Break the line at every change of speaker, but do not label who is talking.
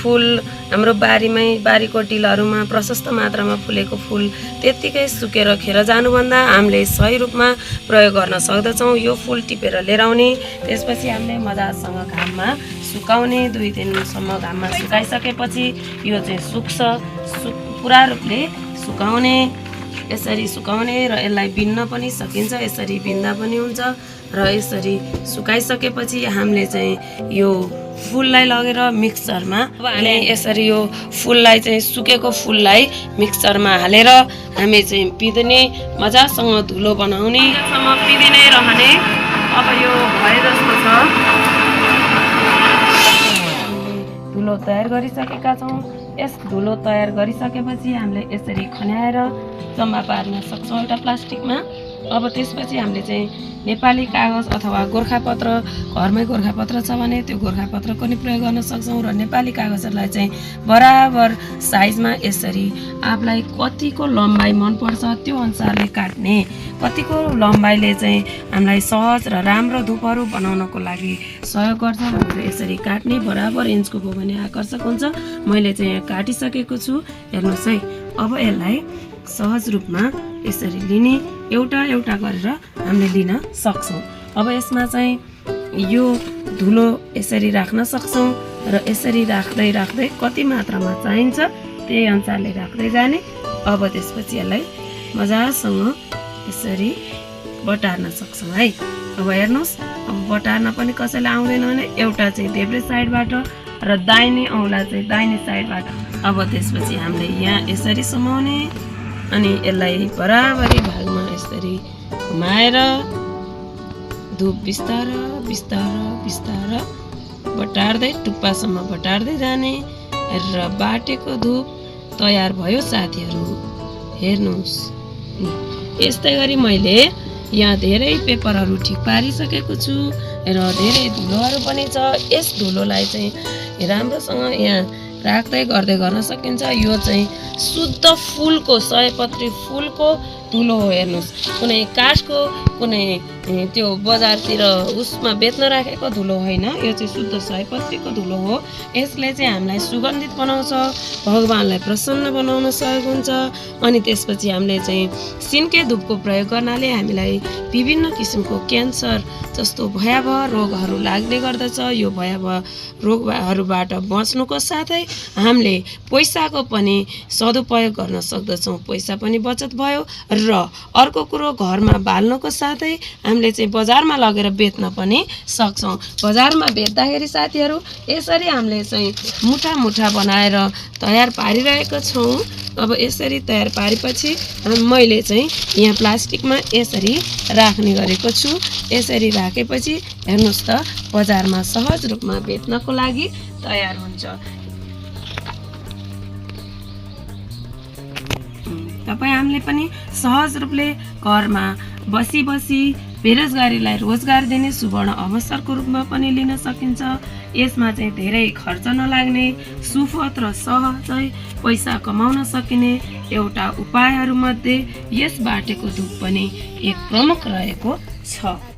फूल हाम्रो बारीको डिलहरुमा प्रशस्त मात्रामा फुलेको फूल त्यतिकै सुकेर खेर जानुभन्दा हामीले सही रूपमा प्रयोग गर्न सक्दछौं। यो फूल टिपेर लिएर आउने, त्यसपछि हामीले मजासँग घाममा सुकाउने, 2 दिनसम्म घाममा सुकाइसकेपछि यो चाहिँ सुक्छ। पुरा रूपले सुकाउने, यसरी सुकाउने र यसलाई बिन्न पनि सकिन्छ, यसरी बिन्दा पनि हुन्छ र यसरी सुकाइसकेपछि हामीले चाहिँ यो फूललाई लगेर मिक्सरमा अब हामी यसरी यो फूललाई चाहिँ सुकेको फूललाई मिक्सरमा हालेर हामी चाहिँ पिद्ने, मजासँग धुलो बनाउने, यसम्म पिदिनै रहने। अब यो भए जस्तो छ, धुलो तयार गरिसकेका छौं। यस धुलो तयार गरिसकेपछि हामीले यसरी खन्याएर जम्मा पार्न सक्छौं एउटा प्लास्टिकमा। अब त्यसपछि हामीले चाहिँ नेपाली कागज अथवा गोरखापत्र, घरमै गोरखापत्र छ भने त्यो गोरखापत्रको नि प्रयोग गर्न सक्छौं र नेपाली कागजहरुलाई चाहिँ बराबर साइजमा यसरी आफूलाई कतिको लम्बाइ मन पर्छ त्यो अनुसारले काट्ने। कतिको लम्बाइले चाहिँ हामीलाई सहज र राम्रो धूपहरु बनाउनको लागि सहयोग गर्छ भनेर यसरी काट्ने। बराबर इन्चको भयो भने आकर्षक हुन्छ। मैले चाहिँ यहाँ काटिसकेको छु, हेर्नुस् है। अब यसलाई सहज रूपमा यसरी लिने, एउटा एउटा गरेर हामीले लिन सक्छौं। अब यसमा चाहिँ यो धुलो यसरी राख्न सक्छौं र यसरी राख्दै राख्दै कति मात्रामा चाहिन्छ त्यही अनुसारले राख्दै जाने। अब त्यसपछि यसलाई मजासँग यसरी बटार्न सक्छौं है। अब हेर्नुस्, अब बटार्न पनि कसैलाई आउँदैन भने एउटा चाहिँ देब्रे साइडबाट र दाहिने औँला चाहिँ दाहिने साइडबाट। अब त्यसपछि हामीले यहाँ यसरी समाउने अनि यसलाई बराबरी भागमा यसरी घुमाएर धूप बिस्तार बटार्दै टुप्पासम्म बटार्दै जाने र बाटेको धूप तयार भयो साथीहरु। हेर्नुस्, यस्तै गरी मैले यहाँ धेरै पेपरहरु ठिक पारिसकेको छु र धेरै धुलोहरु पनि छ। यस धुलोलाई चाहिँ राम्रोसँग यहाँ राख्दै गर्दै गर्न सकिन्छ। यो चाहिँ शुद्ध फूलको, सयपत्री फूलको धुलो हो। हेर्नुस्, कुनै काठको, कुनै त्यो बजारतिर उसमा बेच्न राखेको धुलो होइन, यो चाहिँ शुद्ध सयपत्रीको धुलो हो। यसले चाहिँ हामीलाई सुगन्धित बनाउँछ, भगवानलाई प्रसन्न बनाउन सहयोग हुन्छ। अनि त्यसपछि हामीले चाहिँ सिन्के धूपको प्रयोग गर्नाले हामीलाई विभिन्न किसिमको क्यान्सर जस्तो भयावह रोगहरू लाग्ने गर्दछ। यो भयावह रोगहरूबाट बच्नुको साथै हामीले पैसाको पनि सदुपयोग गर्न सक्दछौँ। पैसा पनि बचत भयो र अर्को कुरो घरमा बाल्नुको साथै हामीले चाहिँ बजारमा लगेर बेच्न पनि सक्छौँ। बजारमा बेच्दाखेरि साथीहरू यसरी हामीले चाहिँ मुठा मुठा बनाएर तयार पारिरहेका छौँ। अब यसरी तयार पारेपछि मैले चाहिँ यहाँ प्लास्टिकमा यसरी राख्ने गरेको छु। यसरी राखेपछि हेर्नुस् त, बजारमा सहज रूपमा बेच्नको लागि तयार हुन्छ। तपाईं हामीले पनि सहज रूपले घरमा बसी बेरोजगारीलाई रोजगार दिने सुवर्ण अवसरको रूपमा पनि लिन सकिन्छ। यसमा चाहिँ धेरै खर्च नलाग्ने, सुपथ र सहजै पैसा कमाउन सकिने एउटा उपायहरू मध्ये यस बाटेको धूप पनि एक प्रमुख रहेको छ।